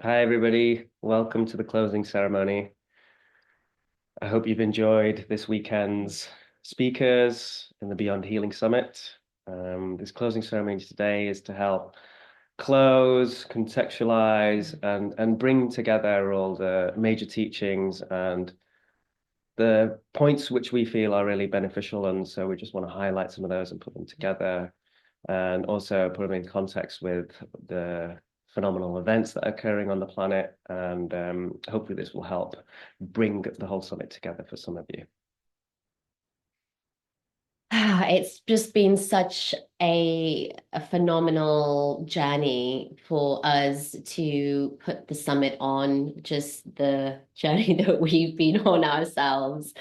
Hi, everybody. Welcome to the closing ceremony. I hope you've enjoyed this weekend's speakers in the Beyond Healing Summit. This closing ceremony today is to help close, contextualize, and bring together all the major teachings and the points which we feel are really beneficial. And so we just want to highlight some of those and put them together and also put them in context with the phenomenal events that are occurring on the planet. And hopefully, this will help bring the whole summit together for some of you. It's just been such a phenomenal journey for us to put the summit on, just the journey that we've been on ourselves.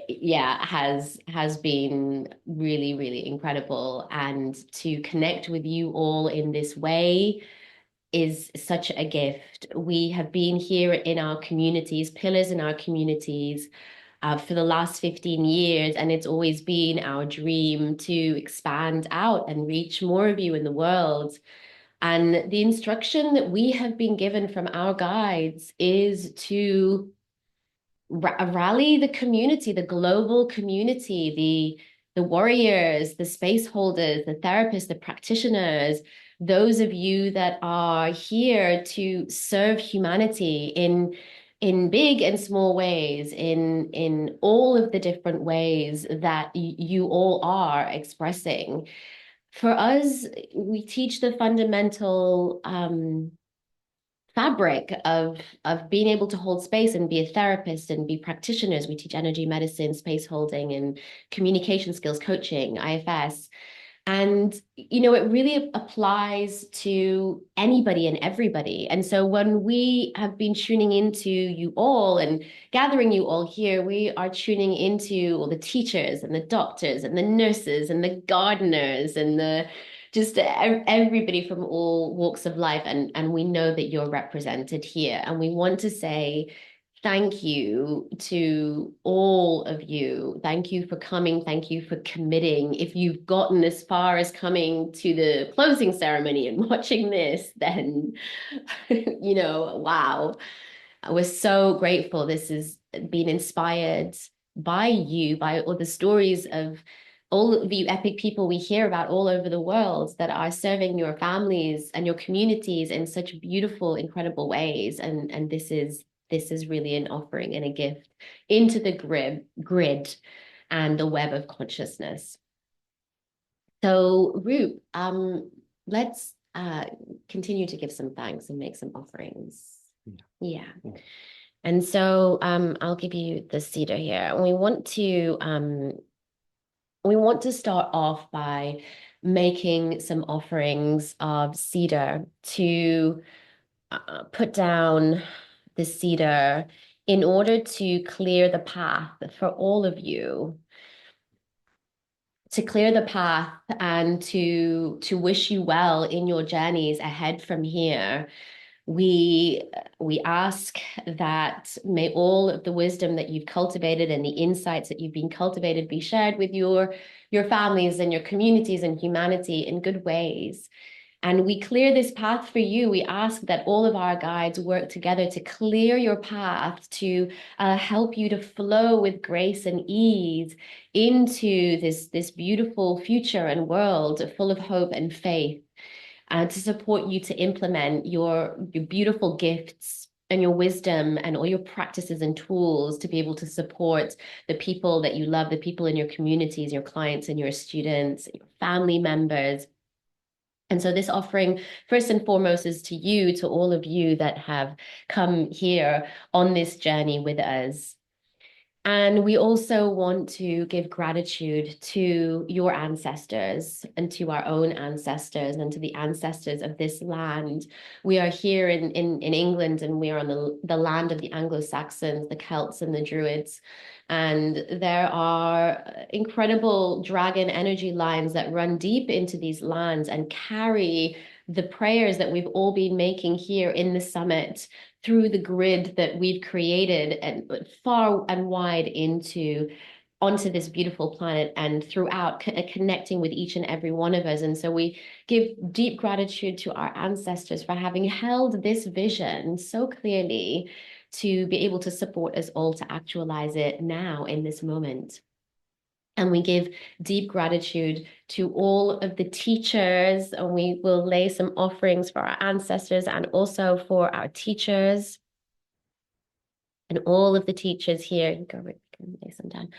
Yeah, has been really, really incredible. And to connect with you all in this way is such a gift. We have been here in our communities, pillars in our communities, for the last 15 years, and it's always been our dream to expand out and reach more of you in the world. And the instruction that we have been given from our guides is to rally the community, the global community, the warriors, the space holders, the therapists, the practitioners, those of you that are here to serve humanity in big and small ways, in all of the different ways that you all are expressing. For us, we teach the fundamental fabric of being able to hold space and be a therapist and be practitioners. We teach energy medicine, space holding, and communication skills coaching, IFS. And, it really applies to anybody and everybody. And so when we have been tuning into you all and gathering you all here, we are tuning into all the teachers and the doctors and the nurses and the gardeners and the just everybody from all walks of life. And we know that you're represented here. And we want to say, thank you to all of you. Thank you for coming. Thank you for committing. If you've gotten as far as coming to the closing ceremony and watching this, then, wow. We're so grateful. This has been inspired by you, by all the stories of all of you epic people we hear about all over the world that are serving your families and your communities in such beautiful, incredible ways. And this is really an offering and a gift into the grid and the web of consciousness. So, Roop, let's continue to give some thanks and make some offerings. Yeah. Yeah. And so I'll give you the cedar here. We want to start off by making some offerings of cedar to put down the cedar in order to clear the path for all of you, to clear the path and to wish you well in your journeys ahead from here. We ask that may all of the wisdom that you've cultivated and the insights that you've been cultivated be shared with your families and your communities and humanity in good ways. And we clear this path for you. We ask that all of our guides work together to clear your path, to help you to flow with grace and ease into this beautiful future and world full of hope and faith, to support you to implement your beautiful gifts and your wisdom and all your practices and tools to be able to support the people that you love, the people in your communities, your clients and your students, your family members. And so this offering, first and foremost, is to you, to all of you that have come here on this journey with us. And we also want to give gratitude to your ancestors and to our own ancestors and to the ancestors of this land. We are here in England, and we are on the land of the Anglo-Saxons, the Celts and the Druids. And there are incredible dragon energy lines that run deep into these lands and carry the prayers that we've all been making here in the summit through the grid that we've created and far and wide into onto this beautiful planet and throughout connecting with each and every one of us. And so we give deep gratitude to our ancestors for having held this vision so clearly to be able to support us all to actualize it now in this moment. And we give deep gratitude to all of the teachers, and we will lay some offerings for our ancestors and also for our teachers and all of the teachers here. Go, lay some down.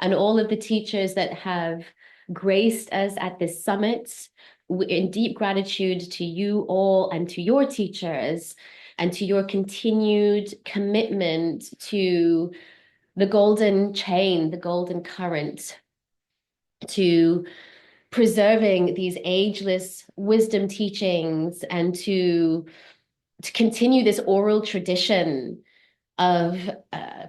And all of the teachers that have graced us at this summit, in deep gratitude to you all and to your teachers and to your continued commitment to the golden chain, the golden current, to preserving these ageless wisdom teachings and to continue this oral tradition of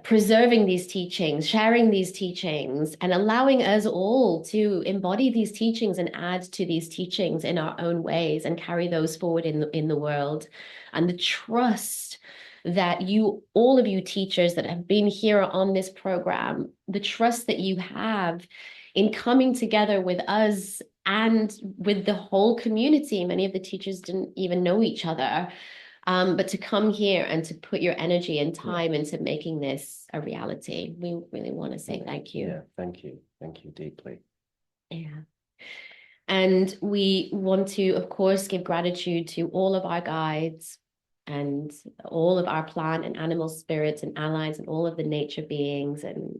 preserving these teachings, sharing these teachings, and allowing us all to embody these teachings and add to these teachings in our own ways and carry those forward in the world. And the trust that you, all of you teachers that have been here on this program, the trust that you have in coming together with us and with the whole community. Many of the teachers didn't even know each other. But to come here and to put your energy and time into making this a reality, we really want to say thank you. Yeah, thank you. Thank you deeply. Yeah. And we want to, of course, give gratitude to all of our guides and all of our plant and animal spirits and allies and all of the nature beings and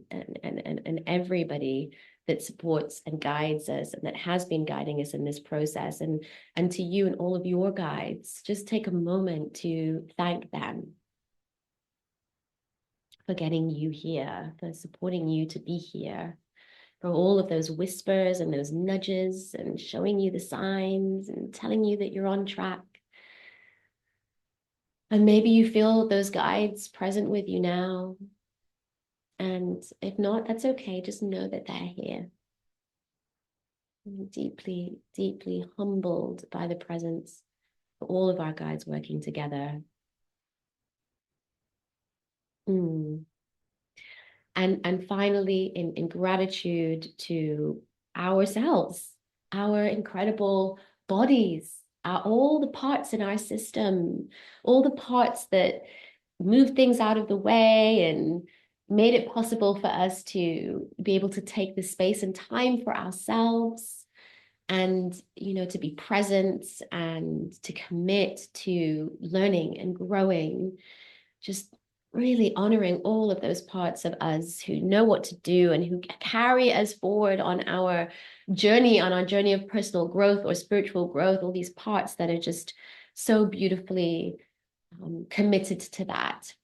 everybody that supports and guides us and that has been guiding us in this process. And to you and all of your guides, just take a moment to thank them for getting you here, for supporting you to be here, for all of those whispers and those nudges and showing you the signs and telling you that you're on track. And maybe you feel those guides present with you now. And if not, that's okay. Just know that they're here. I'm deeply, deeply humbled by the presence of all of our guides working together. Mm. And finally, in gratitude to ourselves, our incredible bodies, all the parts in our system, all the parts that move things out of the way and made it possible for us to be able to take the space and time for ourselves and to be present and to commit to learning and growing, just really honoring all of those parts of us who know what to do and who carry us forward on our journey of personal growth or spiritual growth, all these parts that are just so beautifully committed to that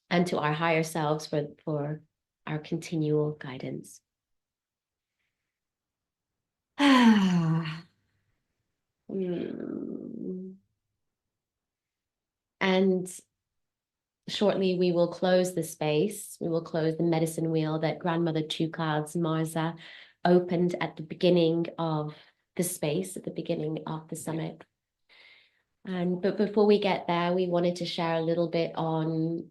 and to our higher selves for our continual guidance. And shortly, we will close the space. We will close the medicine wheel that Grandmother Two Clouds Marza opened at the beginning of the space, at the beginning of the summit. But before we get there, we wanted to share a little bit on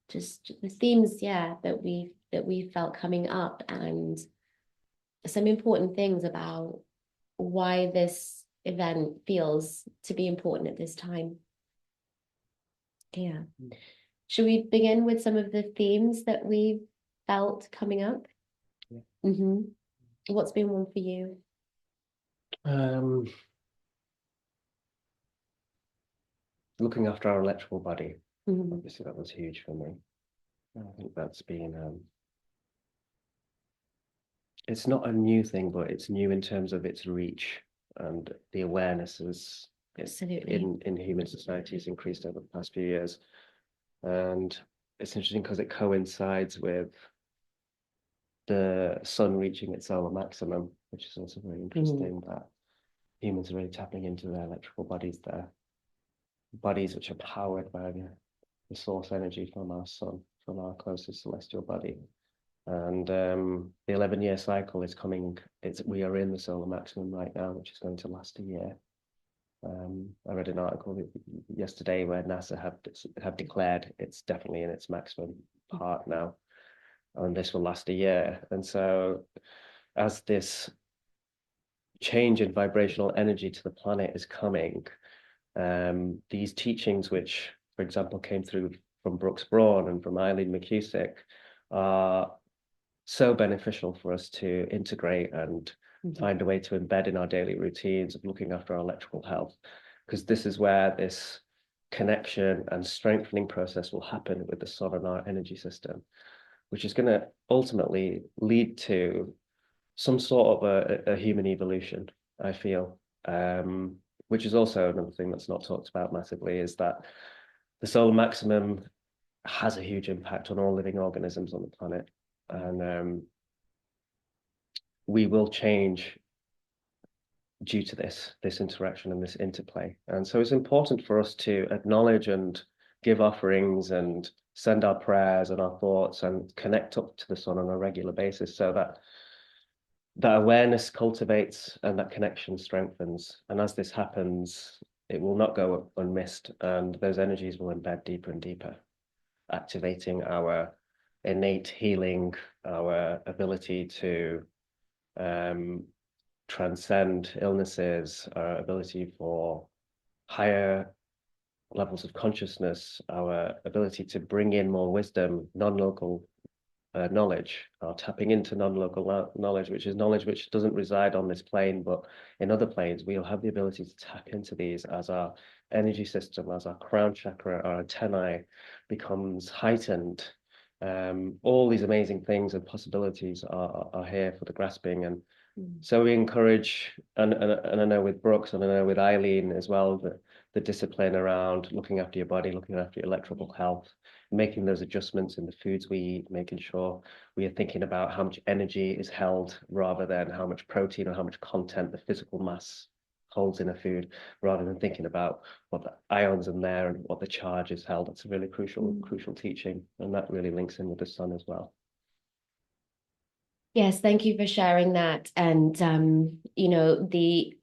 just the themes, that we felt coming up and some important things about why this event feels to be important at this time. Yeah. Should we begin with some of the themes that we felt coming up? Yeah. Mm-hmm. What's been one for you? Looking after our electrical body. Mm-hmm. Obviously, that was huge for me. I think that's been it's not a new thing, but it's new in terms of its reach and the awareness Absolutely. in human society has increased over the past few years. And it's interesting because it coincides with the sun reaching its solar maximum, which is also very interesting that humans are really tapping into their electrical bodies, their bodies which are powered by the source energy from our sun, from our closest celestial body. And the 11-year cycle is coming. We are in the solar maximum right now, which is going to last a year. I read an article yesterday where NASA have declared it's definitely in its maximum part now. and this will last a year. And so, as this change in vibrational energy to the planet is coming, these teachings, which, for example, came through from Brooks Braun and from Eileen McCusick, are so beneficial for us to integrate and Mhm. find a way to embed in our daily routines of looking after our electrical health, because this is where this connection and strengthening process will happen with the sun and our energy system, which is going to ultimately lead to some sort of a human evolution, I feel. Which is also another thing that's not talked about massively is that the solar maximum has a huge impact on all living organisms on the planet. And we will change due to this interaction and this interplay. And so it's important for us to acknowledge and give offerings and send our prayers and our thoughts and connect up to the sun on a regular basis so that that awareness cultivates and that connection strengthens. And as this happens, it will not go unmissed, and those energies will embed deeper and deeper, activating our innate healing, our ability to um, transcend illnesses, our ability for higher levels of consciousness, our ability to bring in more wisdom, non-local knowledge, or tapping into non-local knowledge, which is knowledge which doesn't reside on this plane, but in other planes, we'll have the ability to tap into these as our energy system, as our crown chakra, our antennae becomes heightened. All these amazing things and possibilities are here for the grasping. And Mm. so we encourage, and I know with Brooks and I know with Eileen as well, that the discipline around looking after your body, looking after your electrical health, making those adjustments in the foods we eat, making sure we are thinking about how much energy is held rather than how much protein or how much content the physical mass holds in a food, rather than thinking about what the ions in there and what the charge is held. That's a really crucial teaching, and that really links in with the sun as well. Yes, thank you for sharing that. And the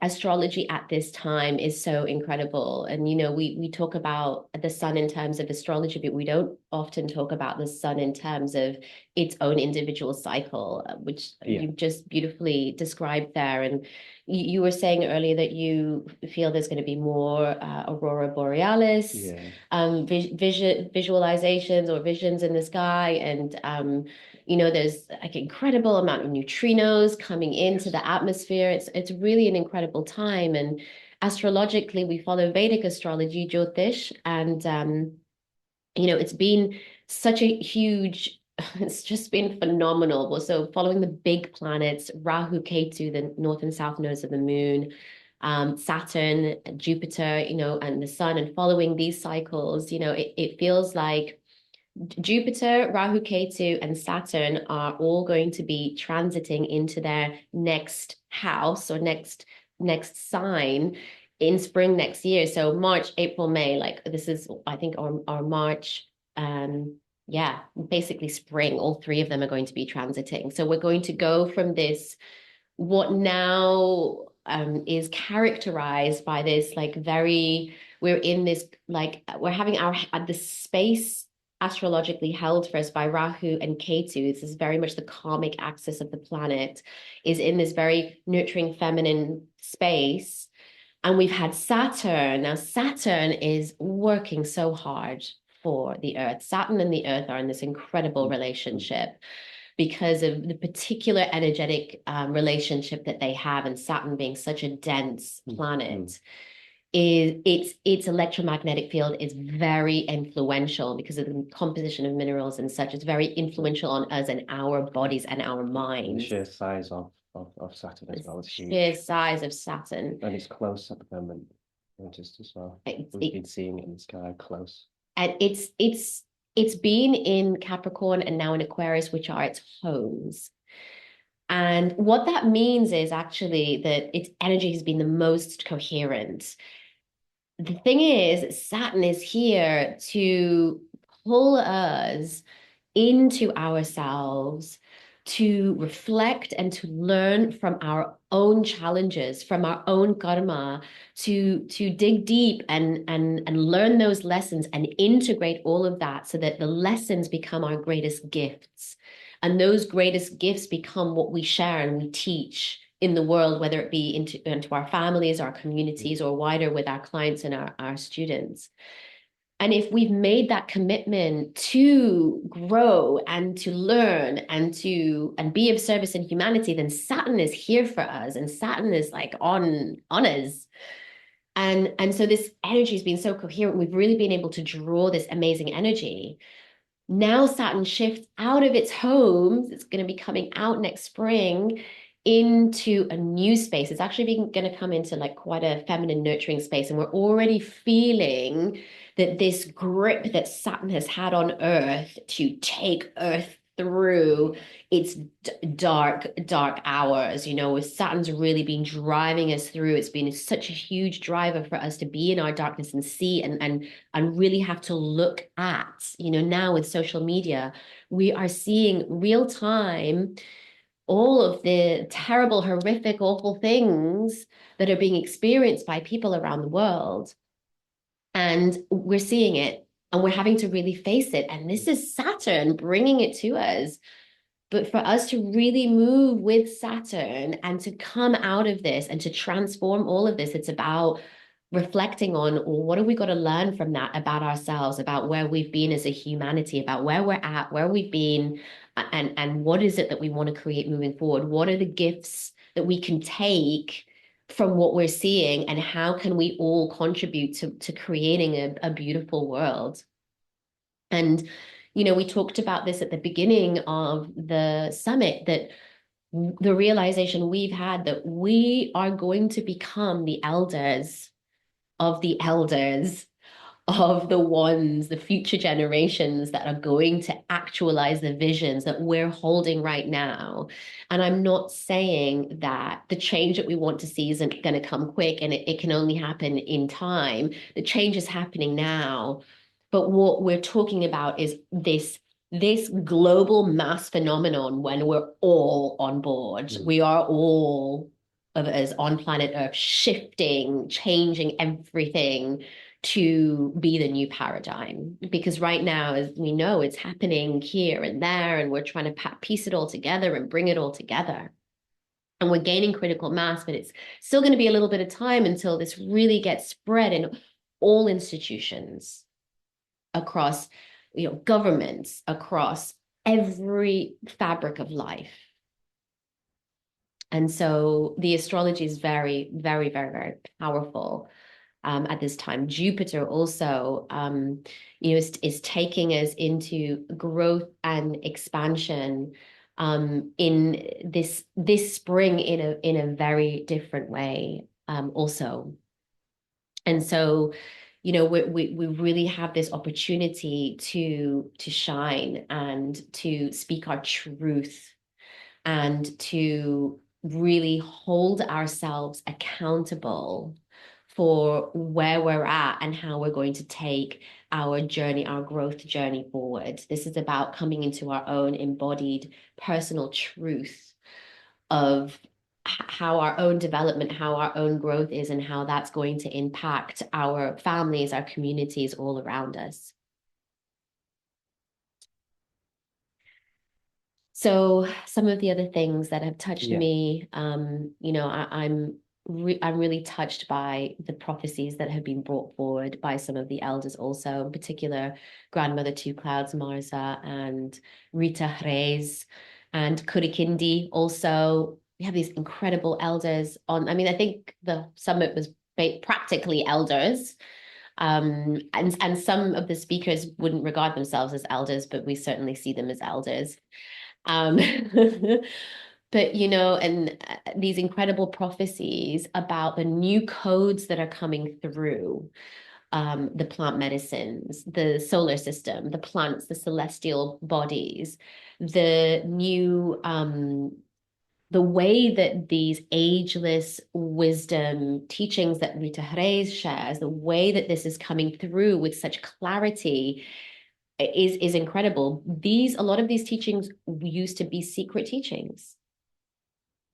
astrology at this time is so incredible. And we talk about the sun in terms of astrology, but we don't often talk about the sun in terms of its own individual cycle, which Yeah, you've just beautifully described there. And you were saying earlier that you feel there's going to be more aurora borealis, yeah, visualizations or visions in the sky, and there's like incredible amount of neutrinos coming into yes, the atmosphere. It's really an incredible time. And astrologically, we follow Vedic astrology, Jyotish, and it's been such a huge. It's just been phenomenal. Well, so following the big planets, Rahu, Ketu, the north and south nodes of the moon, Saturn, Jupiter, and the sun, and following these cycles, it feels like Jupiter, Rahu, Ketu, and Saturn are all going to be transiting into their next house or next sign in spring next year. So March, April, May, like this is I think our March yeah, basically spring. All three of them are going to be transiting. So we're going to go from this what now is characterized by this like very we're in this like we're having our the space astrologically held for us by Rahu and Ketu. This is very much the karmic axis of the planet, is in this very nurturing feminine space. And we've had Saturn. Now, Saturn is working so hard for the Earth. Saturn and the Earth are in this incredible mm, mm, relationship because of the particular energetic relationship that they have, and Saturn being such a dense mm, mm. planet is its electromagnetic field is very influential because of the composition of minerals and such. It's very influential on us and our bodies and our And the minds. sheer size of Saturn as The well is sheer huge. size of Saturn. And it's close at the moment, noticed as well. It's We've been it, seeing it in the sky close. and it's been in Capricorn and now in Aquarius, which are its homes. And what that means is actually that its energy has been the most coherent. The thing is, Saturn is here to pull us into ourselves, to reflect and to learn from our own challenges, from our own karma, to dig deep and learn those lessons and integrate all of that so that the lessons become our greatest gifts. And those greatest gifts become what we share and we teach in the world, whether it be into our families, our communities, or wider with our clients and our students. And if we've made that commitment to grow and to learn and be of service in humanity, then Saturn is here for us, and Saturn is like on us. And so this energy has been so coherent. We've really been able to draw this amazing energy. Now Saturn shifts out of its homes. It's going to be coming out next spring into a new space. It's actually going to come into like quite a feminine, nurturing space. And we're already feeling that this grip that Saturn has had on Earth to take Earth through its dark, dark hours, with Saturn's really been driving us through. It's been such a huge driver for us to be in our darkness and see and really have to look at, now with social media, we are seeing real time all of the terrible, horrific, awful things that are being experienced by people around the world. And we're seeing it and we're having to really face it. And this is Saturn bringing it to us. But for us to really move with Saturn and to come out of this and to transform all of this, it's about reflecting on, well, what have we got to learn from that about ourselves, about where we've been as a humanity, about where we're at, where we've been, and what is it that we want to create moving forward? What are the gifts that we can take from what we're seeing, and how can we all contribute to creating a beautiful world? And we talked about this at the beginning of the summit, that the realization we've had that we are going to become the elders of the elders of the ones, the future generations that are going to actualize the visions that we're holding right now. And I'm not saying that the change that we want to see isn't going to come quick and it can only happen in time. The change is happening now. But what we're talking about is this global mass phenomenon when we're all on board. We are all of us on planet Earth shifting, changing everything to be the new paradigm. Because right now, as we know, it's happening here and there, and we're trying to piece it all together and bring it all together. And we're gaining critical mass, but it's still going to be a little bit of time until this really gets spread in all institutions across, governments, across every fabric of life. And so the astrology is very, very, very, very powerful at this time. Jupiter also, is taking us into growth and expansion in this spring in a very different way also. And so, we really have this opportunity to shine and to speak our truth and to really hold ourselves accountable for where we're at and how we're going to take our journey, our growth journey forward. This is about coming into our own embodied personal truth of how our own development, how our own growth is, and how that's going to impact our families, our communities all around us. So some of the other things that have touched Yeah. me, I'm really touched by the prophecies that have been brought forward by some of the elders also, in particular, Grandmother Two Clouds, Marza, and Rita Reis, and Kurikindi also. We have these incredible elders on. I mean, I think the summit was practically elders. And some of the speakers wouldn't regard themselves as elders, but we certainly see them as elders. Um, but and these incredible prophecies about the new codes that are coming through, the plant medicines, the solar system, the planets, the celestial bodies, the new the way that these ageless wisdom teachings that Rita Reis shares, the way that this is coming through with such clarity is incredible. A lot of these teachings used to be secret teachings.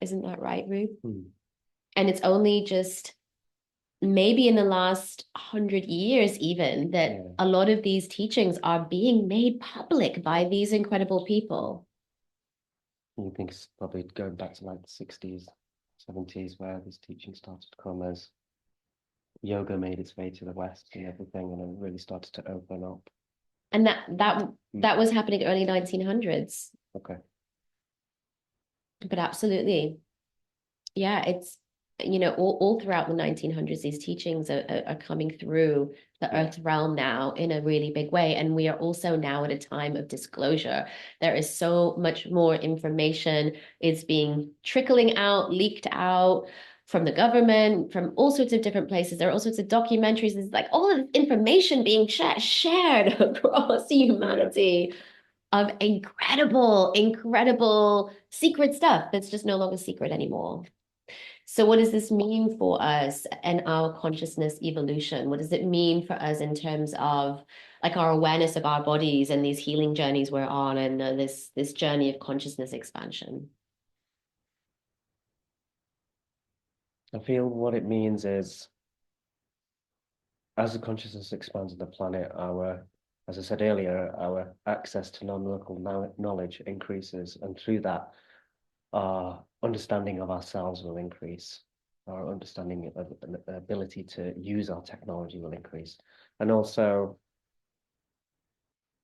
Isn't that right, Ruth? Hmm. And it's only just maybe in the last 100 years, even, that Yeah. a lot of these teachings are being made public by these incredible people. You think it's probably going back to like the 60s, 70s, where this teaching started to come as yoga made its way to the West and everything, and it really started to open up. And that Mm. that was happening early 1900s. Okay. But absolutely, yeah, it's all throughout the 1900s, these teachings are coming through the Yeah. earth realm now in a really big way. And we are also now at a time of disclosure. There is so much more information is being trickling out, leaked out from the government, from all sorts of different places. There are all sorts of documentaries. There's like all of this information being shared across Yeah. humanity of incredible, incredible secret stuff that's just no longer secret anymore. So, what does this mean for us and our consciousness evolution? What does it mean for us in terms of like our awareness of our bodies and these healing journeys we're on, and this journey of consciousness expansion? I feel what it means is as the consciousness expands on the planet, as I said earlier, our access to non-local knowledge increases, and through that, our understanding of ourselves will increase. Our understanding of the ability to use our technology will increase, and also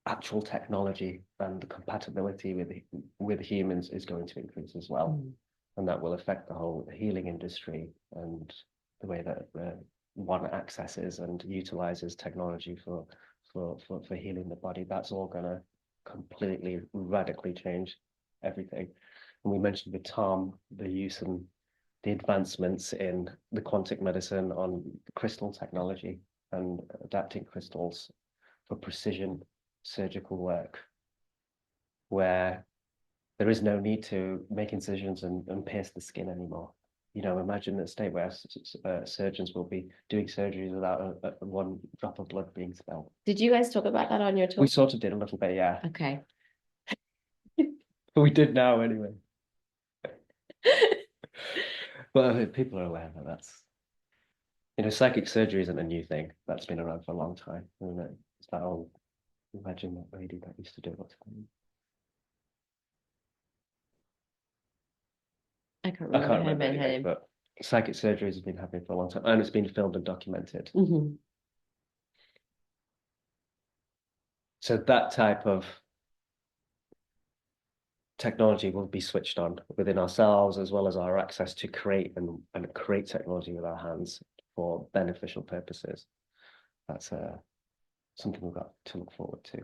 actual technology and the compatibility with humans is going to increase as well, Mm. and that will affect the whole healing industry and the way that one accesses and utilizes technology for healing the body. That's all going to completely radically change everything. And we mentioned with Tom the use and the advancements in the quantum medicine on crystal technology and adapting crystals for precision surgical work, where there is no need to make incisions and pierce the skin anymore. Imagine a state where surgeons will be doing surgeries without one drop of blood being spilled. Did you guys talk about that on your We talk? sort of did a little bit, yeah. Okay. But we did now anyway. But people are aware that psychic surgery isn't a new thing. That's been around for a long time, isn't it? It's that old, imagine that lady that used to do it. I can't I remember can't her remember name. Her anyway, name. but psychic surgeries have been happening for a long time, and it's been filmed and documented. Mm-hmm. So that type of technology will be switched on within ourselves, as well as our access to create and create technology with our hands for beneficial purposes. That's something we've got to look forward to.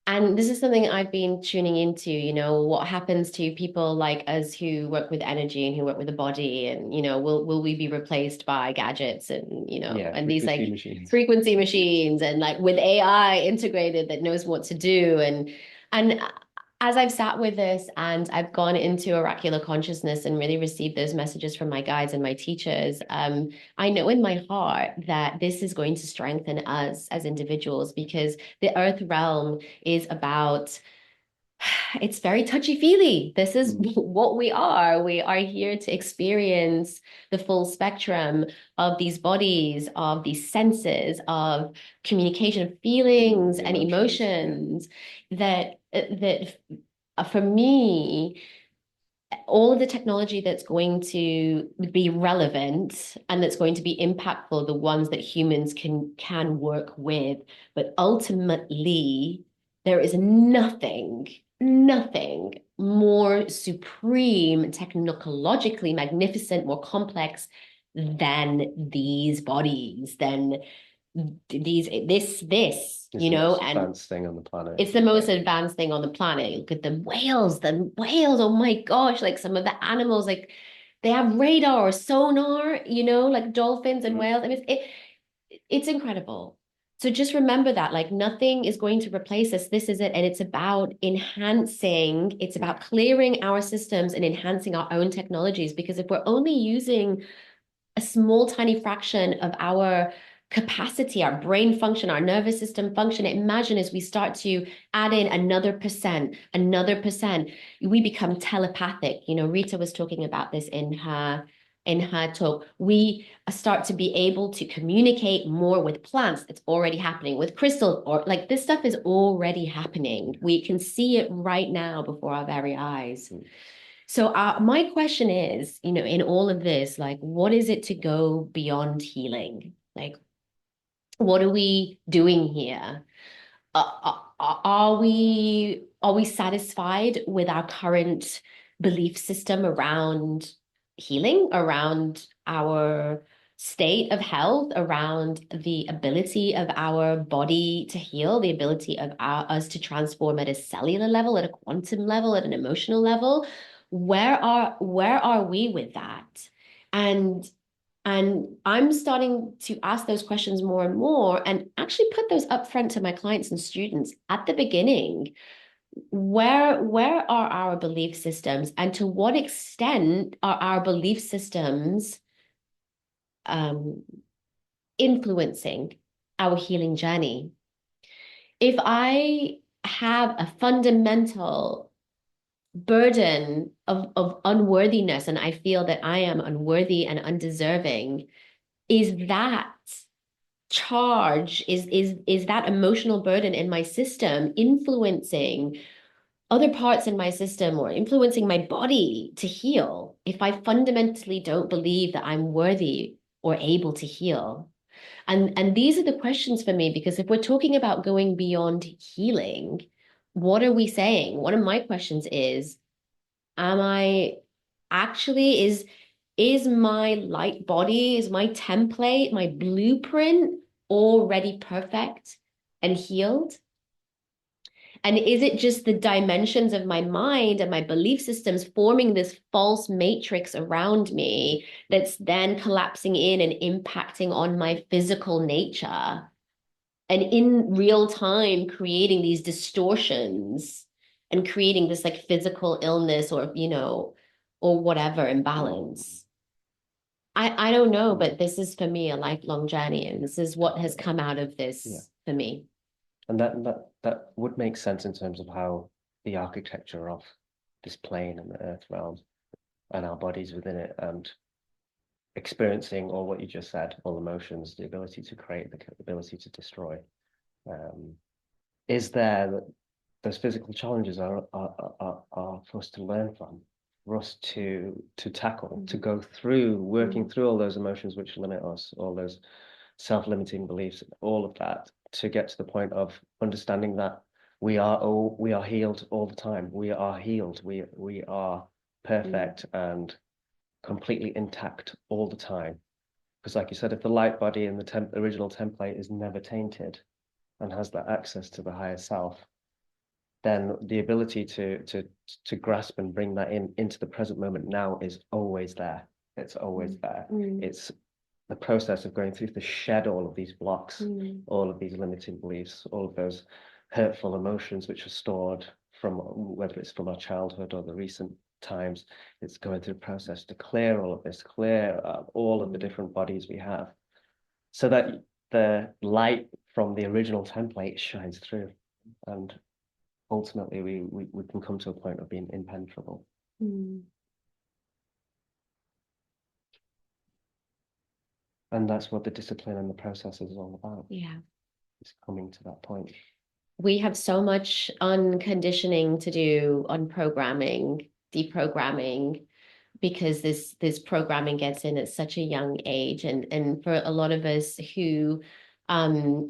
And this is something I've been tuning into, what happens to people like us who work with energy and who work with the body, and will we be replaced by gadgets and Yeah, and these frequency like machines. frequency machines and like with AI integrated that knows what to do, and as I've sat with this and I've gone into oracular consciousness and really received those messages from my guides and my teachers, I know in my heart that this is going to strengthen us as individuals, because the earth realm is about, it's very touchy-feely. This is Mm. what we are. We are here to experience the full spectrum of these bodies, of these senses, of communication of feelings The and emotions. Yeah. emotions that for me, all of the technology that's going to be relevant and that's going to be impactful, the ones that humans can work with, but ultimately there is nothing more supreme, technologically magnificent, more complex than these bodies, than this, It's the most and advanced thing on the planet. it's the most Yeah. advanced thing on the planet. Look at the whales. Oh my gosh, like some of the animals, like they have radar or sonar, like dolphins and Mm. whales. I mean, it's incredible. So just remember that, like, nothing is going to replace us. This is it. And it's about clearing our systems and enhancing our own technologies. Because if we're only using a small, tiny fraction of our capacity, our brain function, our nervous system function. Imagine as we start to add in another percent, we become telepathic. You know, Rita was talking about this in her talk. We start to be able to communicate more with plants. It's already happening with crystals, or like this stuff is already happening. We can see it right now before our very eyes. So my question is, you know, in all of this, like, what is it to go beyond healing? Like, what are we doing here? Are we satisfied with our current belief system around healing, around our state of health, around the ability of our body to heal, the ability of us to transform at a cellular level, at a quantum level, at an emotional level? Where are we with that? And I'm starting to ask those questions more and more and actually put those up front to my clients and students at the beginning. Where are our belief systems, and to what extent are our belief systems um, influencing our healing journey? If I have a fundamental burden of unworthiness and I feel that I am unworthy and undeserving, is that charge, is that emotional burden in my system influencing other parts in my system or influencing my body to heal if I fundamentally don't believe that I'm worthy or able to heal? And these are the questions for me, because if we're talking about going beyond healing, what are we saying? One of my questions is, am I actually, is my light body, is my template, my blueprint already perfect and healed? And is it just the dimensions of my mind and my belief systems forming this false matrix around me that's then collapsing in and impacting on my physical nature? And in real time, creating these distortions and creating this like physical illness, or, you know, or whatever imbalance. I don't know, Mm. but this is for me a lifelong journey, and this is what has come out of Yeah. this for me. And that would make sense in terms of how the architecture of this plane and the earth realm and our bodies within it, and experiencing all what you just said, all emotions, the ability to create, the ability to destroy, um, is there that those physical challenges are for us to learn from, for us to tackle, to go through, working Mm, through all those emotions which limit us, all those self-limiting beliefs, all of that, to get to the point of understanding that we are healed all the time. We are healed. We are mm, perfect and completely intact all the time. Because, like you said, if the light body in the original template is never tainted and has that access to the higher self, then the ability to grasp and bring that into the present moment now is always there. It's always mm, there. mm, It's the process of going through to shed all of these blocks, mm, all of these limiting beliefs, all of those hurtful emotions which are stored from, whether it's from our childhood or the recent times. It's going through the process to clear all of this, clear all of the mm, different bodies we have, so that the light from the original template shines through, and ultimately we can come to a point of being impenetrable. mm. And that's what the discipline and the process is all about. Yeah. It's coming to that point. We have so much unconditioning to do, unprogramming, deprogramming, because this programming gets in at such a young age, and for a lot of us who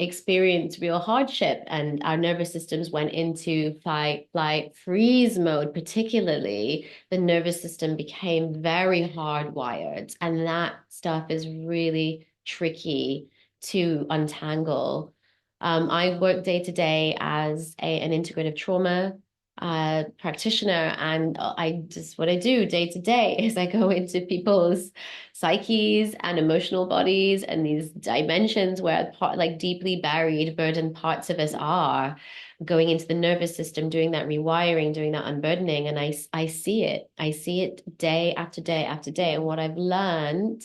experience real hardship and our nervous systems went into fight, flight, freeze mode, particularly the nervous system became very hardwired, and that stuff is really tricky to untangle. I work day to day as an integrative trauma practitioner, and I just, what I do day to day is I go into people's psyches and emotional bodies and these dimensions where like deeply buried burdened parts of us are, going into the nervous system, doing that rewiring, doing that unburdening. And I see it day after day after day, and what I've learned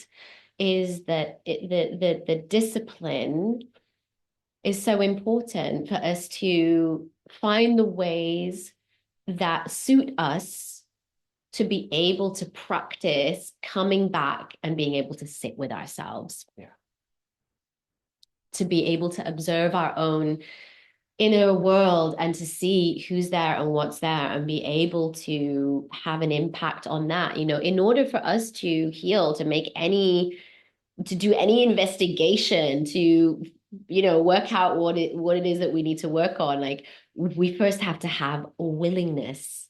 is that the discipline is so important for us to find the ways that suit us to be able to practice coming back and being able to sit with ourselves. Yeah. To be able to observe our own inner world and to see who's there and what's there and be able to have an impact on that. In order for us to heal, to do any investigation, to work out what it is that we need to work on, like we first have to have willingness,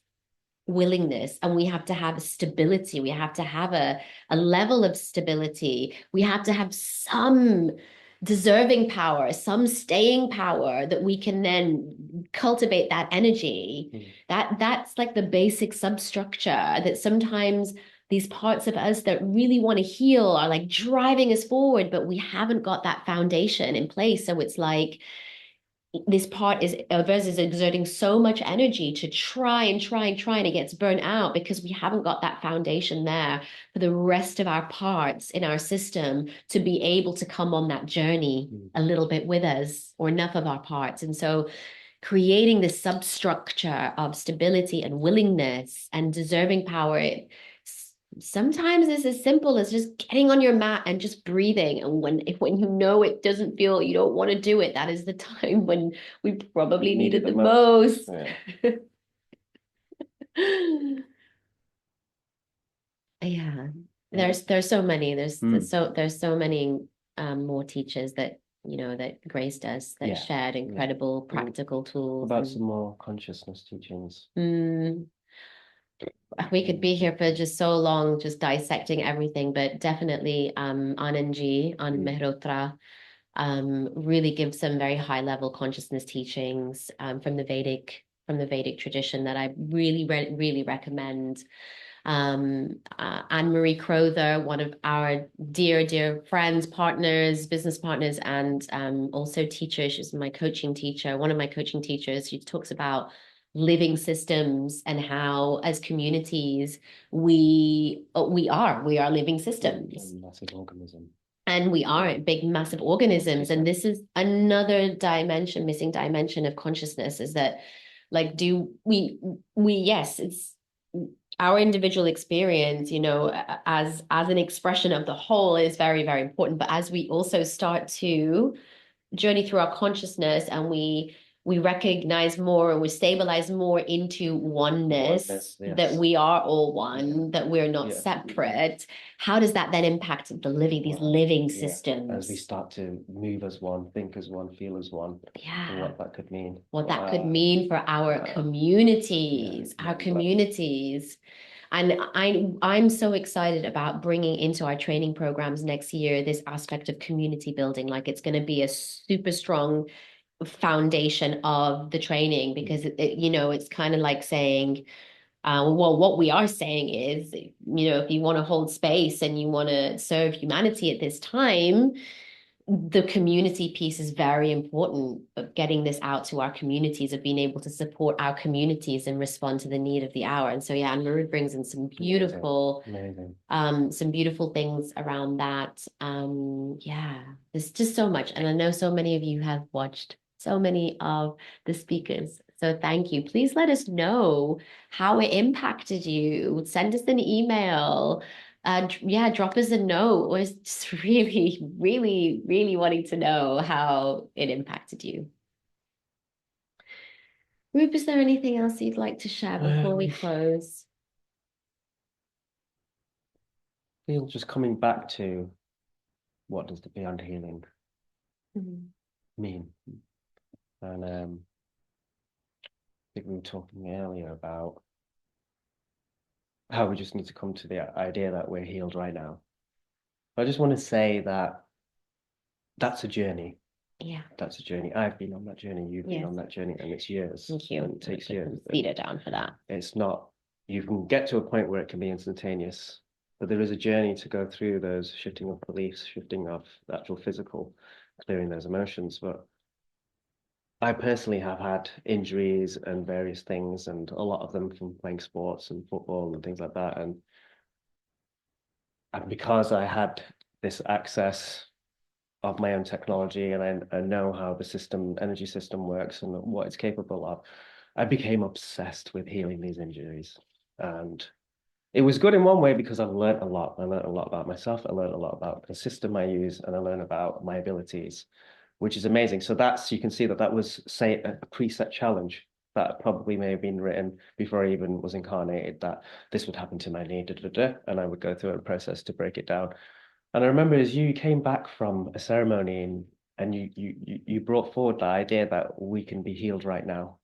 and we have to have stability. We have to have a level of stability. We have to have some deserving power, some staying power that we can then cultivate that energy. That's like the basic substructure that sometimes these parts of us that really want to heal are like driving us forward, but we haven't got that foundation in place. So it's like this part of us is exerting so much energy to try and try and try, and it gets burnt out because we haven't got that foundation there for the rest of our parts in our system to be able to come on that journey a little bit with us, or enough of our parts. And so creating this substructure of stability and willingness and deserving power, sometimes it's as simple as just getting on your mat and just breathing. And when it doesn't feel, you don't want to do it, that is the time when we probably need it the most. Yeah. Yeah. There's so many. There's so many more teachers that graced us, that shared incredible practical tools. About some more consciousness teachings. We could be here for just so long, just dissecting everything, but definitely Anand Mehrotra really gives some very high level consciousness teachings from the Vedic tradition that I really recommend. Anne Marie Crowther, one of our dear friends, partners, business partners, and also teacher. She's my coaching teacher, one of my coaching teachers. She talks about living systems and how, as communities, we are living systems. Massive organism. And we are big, massive organisms. And this is another missing dimension of consciousness, is that, like, yes, it's our individual experience, as an expression of the whole is very, very important. But as we also start to journey through our consciousness, and we recognize more and we stabilize more into oneness, yes. that we are all one, that we're not separate. How does that then impact these living systems? As we start to move as one, think as one, feel as one, and what that could mean. What that could mean for our communities, And I'm so excited about bringing into our training programs next year this aspect of community building. Like, it's going to be a super strong foundation of the training, because it's kind of like saying, well, what we are saying is, if you want to hold space and you want to serve humanity at this time, the community piece is very important, of getting this out to our communities, of being able to support our communities and respond to the need of the hour. And so, and Marie brings in some beautiful, some beautiful things around that. There's just so much. And I know so many of you have watched so many of the speakers. So thank you. Please let us know how it impacted you. Send us an email. Drop us a note. We're just really, really, really wanting to know how it impacted you. Rup, is there anything else you'd like to share before we close? Feel just coming back to, what does the beyond healing mean? And I think we were talking earlier about how we just need to come to the idea that we're healed right now. I just want to say that that's a journey. Yeah. That's a journey. I've been on that journey. You've been on that journey, and it's years. Thank you. And it takes years. Cedar down for that. It's not, you can get to a point where it can be instantaneous, but there is a journey to go through those shifting of beliefs, shifting of the actual physical, clearing those emotions. But I personally have had injuries and various things, and a lot of them from playing sports and football and things like that. And because I had this access of my own technology, and I know how the energy system works and what it's capable of, I became obsessed with healing these injuries. And it was good in one way because I've learned a lot. I learned a lot about myself. I learned a lot about the system I use, and I learned about my abilities, which is amazing. So you can see that that was, say, a preset challenge that probably may have been written before I even was incarnated, that this would happen to my knee, and I would go through a process to break it down. And I remember as you came back from a ceremony and you brought forward the idea that we can be healed right now.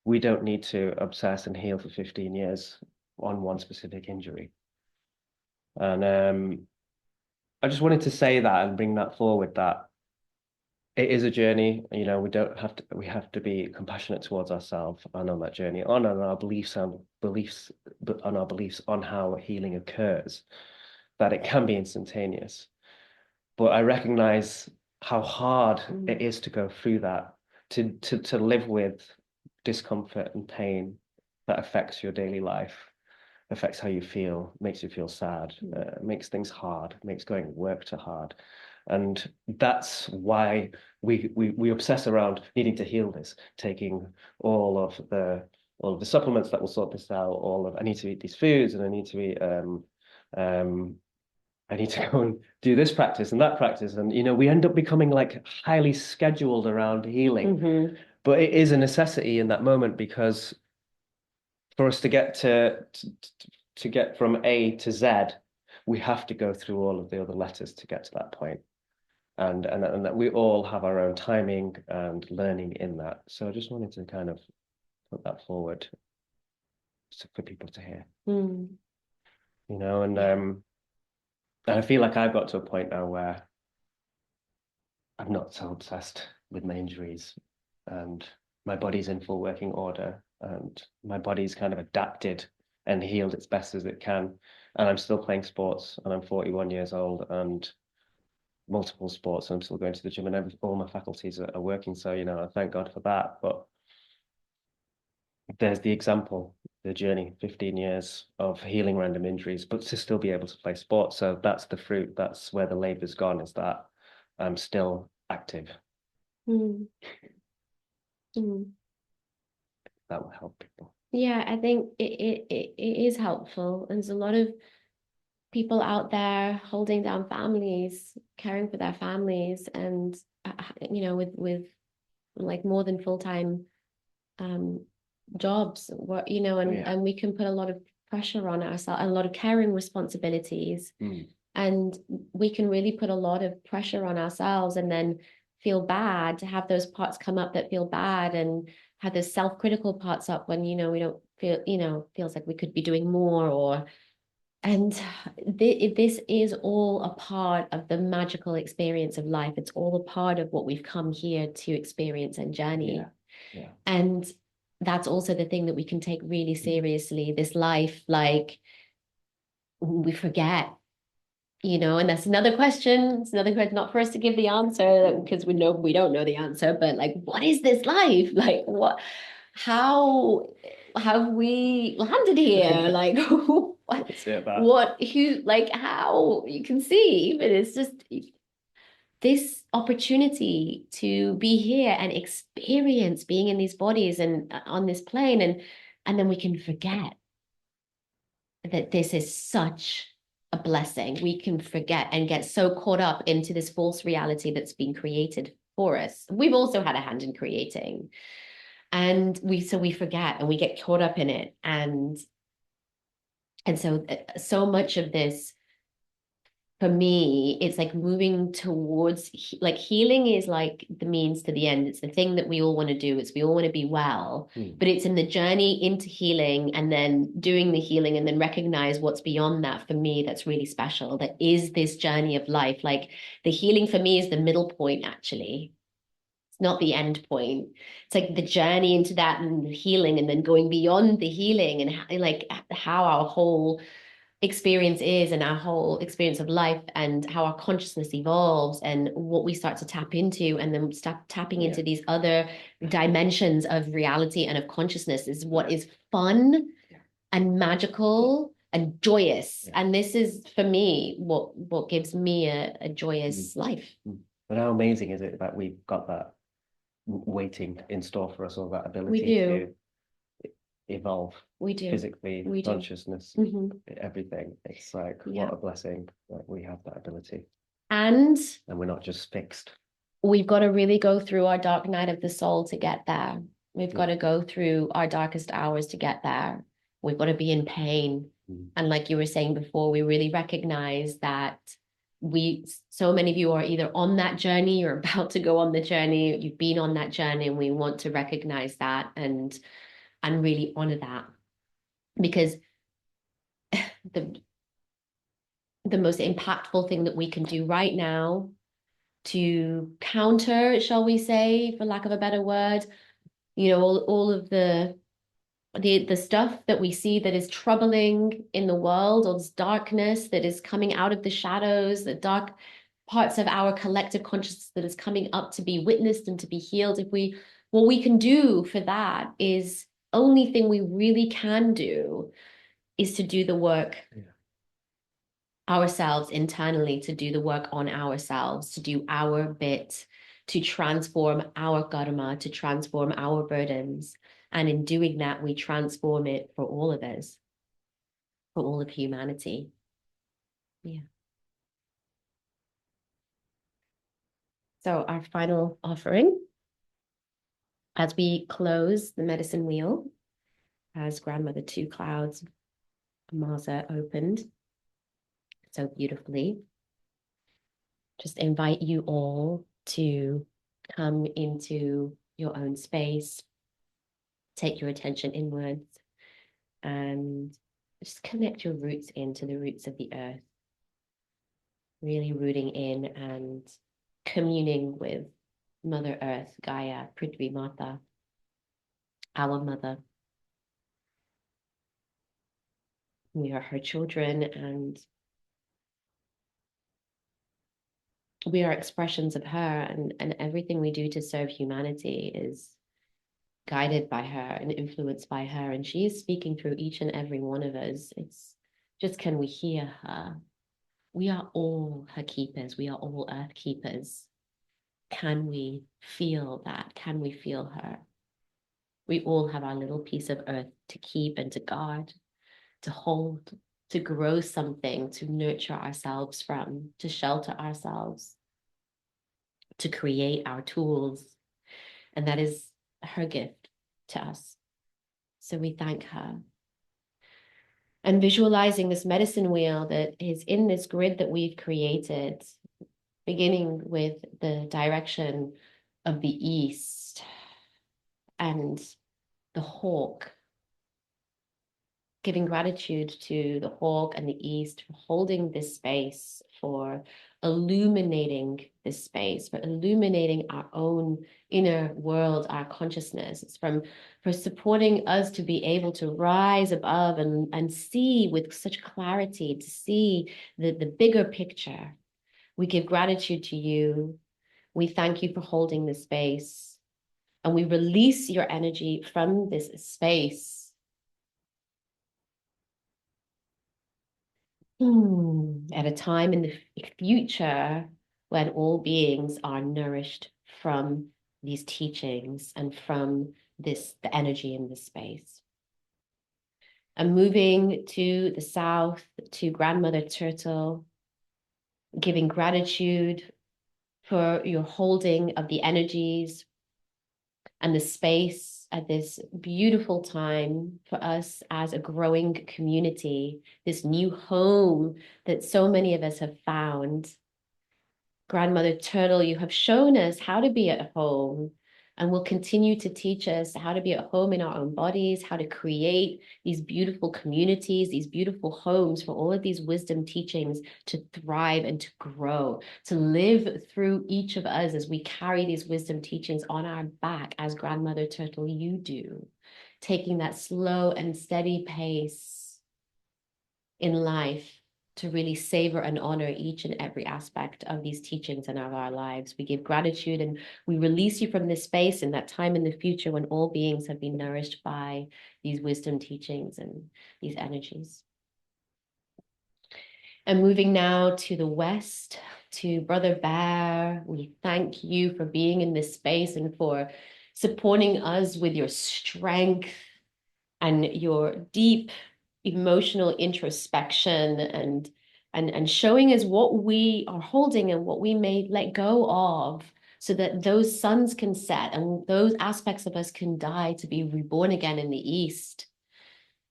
We don't need to obsess and heal for 15 years on one specific injury. And I just wanted to say that and bring that forward, that it is a journey. We don't have to, we have to be compassionate towards ourselves and on that journey, on our beliefs on how healing occurs, that it can be instantaneous. But I recognize how hard it is to go through that, to live with discomfort and pain that affects your daily life, affects how you feel, makes you feel sad, makes things hard, makes going to work too hard. And that's why we obsess around needing to heal this, taking all of the supplements that will sort this out, I need to eat these foods, and I need to eat um I need to go and do this practice and that practice. And, we end up becoming like highly scheduled around healing. Mm-hmm. But it is a necessity in that moment, because for us to get to get from A to Z, we have to go through all of the other letters to get to that point. And that we all have our own timing and learning in that. So I just wanted to kind of put that forward for people to hear, Mm. and Yeah. and I feel like I've got to a point now where I'm not so obsessed with my injuries, and my body's in full working order, and my body's kind of adapted and healed its best as it can. And I'm still playing sports, and I'm 41 years old, and multiple sports, and I'm still going to the gym, and all my faculties are working. So, I thank God for that. But there's the example, the journey, 15 years of healing random injuries, but to still be able to play sports. So that's the fruit. That's where the labor's gone, is that I'm still active. Mm. Mm. That will help people. Yeah, I think it is helpful. There's a lot of people out there holding down families, caring for their families, and with like more than full-time um jobs, Oh, and yeah. we can put a lot of pressure on ourselves, a lot of caring responsibilities, Mm. and we can really put a lot of pressure on ourselves and then feel bad to have those parts come up that feel bad, and have those self-critical parts up when we don't feel, feels like we could be doing more, or and this is all a part of the magical experience of life. It's all a part of what we've come here to experience and journey. Yeah. Yeah. And that's also the thing that we can take really seriously. This life, like, we forget, and that's another question. It's another question, not for us to give the answer, because we don't know the answer, but like, what is this life? Like, how have we landed here? Like, what, That's it, that. who, like, how you can see, but it's just this opportunity to be here and experience being in these bodies and on this plane, and then we can forget that this is such a blessing. We can forget and get so caught up into this false reality that's been created for us. We've also had a hand in creating, and we forget and we get caught up in it, and so much of this, for me, it's like moving towards, like, healing is like the means to the end. It's the thing that we all want to do. It's we all want to be well, Mm. but it's in the journey into healing and then doing the healing and then recognize what's beyond that. For me, that's really special. That is this journey of life. Like, the healing for me is the middle point, actually. It's not the end point. It's like the journey into that and the healing, and then going beyond the healing, and like how our whole experience is, and our whole experience of life, and how our consciousness evolves, and what we start to tap into, and then start tapping Yeah. into these other dimensions of reality and of consciousness, is what Yeah. is fun Yeah. and magical and joyous. Yeah. And this is for me what gives me a Mm. joyous life. Mm. But how amazing is it that we've got that waiting in store for us, or that We ability do. to evolve We do. physically, We do. consciousness, Hmm. everything. It's like, Yeah. what a blessing that we have that ability And and we're not just fixed. we've got to really go through our dark night of the soul to get there. We've got Yeah. to go through our darkest hours to get there. We've got to be in pain. Mm. And like you were saying before, we really recognize that so many of you are either on that journey or about to go on the journey. You've been on that journey, and we want to recognize that and really honor that, because the the most impactful thing that we can do right now to counter, shall we say, for lack of a better word, all of the stuff that we see that is troubling in the world, all this darkness that is coming out of the shadows, the dark parts of our collective consciousness that is coming up to be witnessed and to be healed. If we What we can do for that is, only thing we really can do is to do the work Yeah. ourselves internally, to do the work on ourselves, to do our bit, to transform our karma, to transform our burdens. And in doing that, we transform it for all of us, for all of humanity. Yeah. So, our final offering, as we close the medicine wheel, as Grandmother Two Clouds Maza opened so beautifully, just invite you all to come into your own space, take your attention inwards, and just connect your roots into the roots of the earth, really rooting in and communing with Mother Earth, Gaia, Prithvi Mata, our mother. We are her children, and we are expressions of her, and everything we do to serve humanity is guided by her and influenced by her. And she is speaking through each and every one of us. It's just, can we hear her? We are all her keepers. We are all earth keepers. Can we feel that? Can we feel her? We all have our little piece of earth to keep and to guard, to hold, to grow something, to nurture ourselves from, to shelter ourselves, to create our tools. And that is her gift to us. So we thank her. And visualizing this medicine wheel that is in this grid that we've created, beginning with the direction of the east and the hawk, giving gratitude to the hawk and the east for holding this space, for illuminating this space, for illuminating our own inner world, our consciousness. It's for supporting us to be able to rise above and see with such clarity, to see the bigger picture. We give gratitude to you. We thank you for holding this space. And we release your energy from this space. At a time in the future when all beings are nourished from these teachings and from the energy in this space. And moving to the south to Grandmother Turtle, giving gratitude for your holding of the energies and the space at this beautiful time for us as a growing community, this new home that so many of us have found. Grandmother Turtle, you have shown us how to be at home and will continue to teach us how to be at home in our own bodies, how to create these beautiful communities, these beautiful homes for all of these wisdom teachings to thrive and to grow, to live through each of us as we carry these wisdom teachings on our back, as Grandmother Turtle, you do, taking that slow and steady pace in life to really savor and honor each and every aspect of these teachings and of our lives. We give gratitude and we release you from this space in that time in the future when all beings have been nourished by these wisdom teachings and these energies. And moving now to the west, to Brother Bear, we thank you for being in this space and for supporting us with your strength and your deep emotional introspection and showing us what we are holding and what we may let go of so that those suns can set and those aspects of us can die to be reborn again in the east.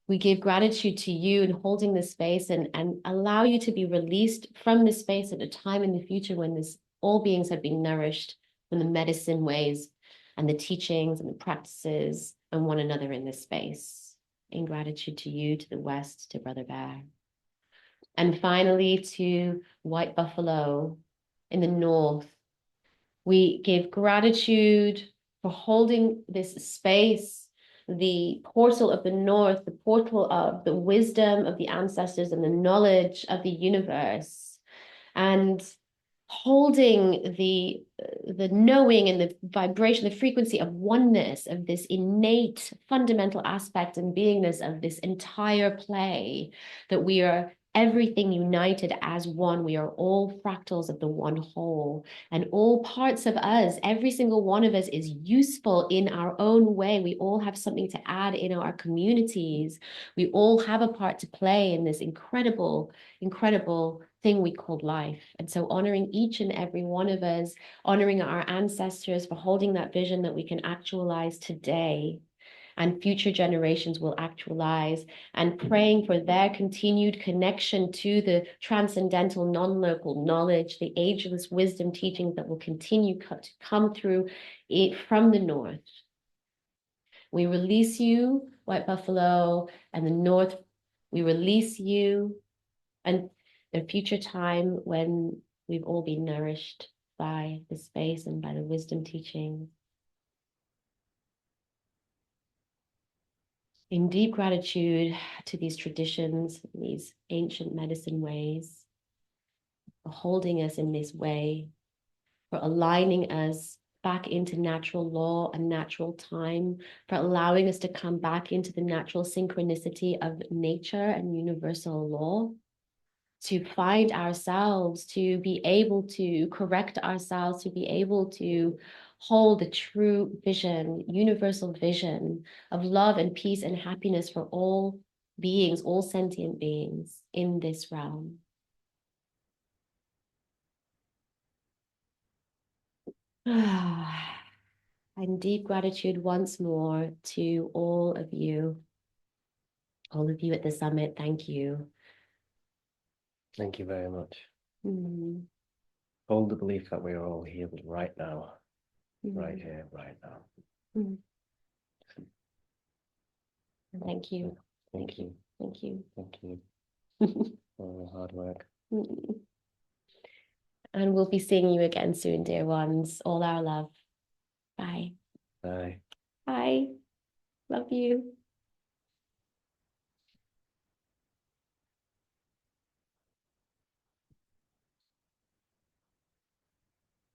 We give gratitude to you and holding this space and allow you to be released from this space at a time in the future when this all beings have been nourished from the medicine ways and the teachings and the practices and one another in this space. In gratitude to you, to the West, to Brother Bear. And finally to White Buffalo in the North. We give gratitude for holding this space, the portal of the North, the portal of the wisdom of the ancestors and the knowledge of the universe, and holding the knowing and the vibration, the frequency of oneness of this innate fundamental aspect and beingness of this entire play, that we are everything united as one. We are all fractals of the one whole, and all parts of us, every single one of us is useful in our own way. We all have something to add in our communities. We all have a part to play in this incredible, incredible thing we call life. And so honoring each and every one of us, honoring our ancestors for holding that vision that we can actualize today and future generations will actualize, and praying for their continued connection to the transcendental non-local knowledge, the ageless wisdom teachings that will continue to come through it from the North. We release you, White Buffalo, and the North. We release you, and the future time when we've all been nourished by the space and by the wisdom teachings. In deep gratitude to these traditions, these ancient medicine ways, for holding us in this way, for aligning us back into natural law and natural time, for allowing us to come back into the natural synchronicity of nature and universal law, to find ourselves, to be able to correct ourselves, to be able to hold the true vision, universal vision of love and peace and happiness for all beings, all sentient beings in this realm. And deep gratitude once more to all of you at the summit. Thank you. Thank you very much. Mm. Hold the belief that we are all healed right now, right Mm. here, right now. Mm. Thank you. Thank you. Thank you. Thank you for all the hard work. And we'll be seeing you again soon, dear ones. All our love. Bye. Bye. Bye. Love you.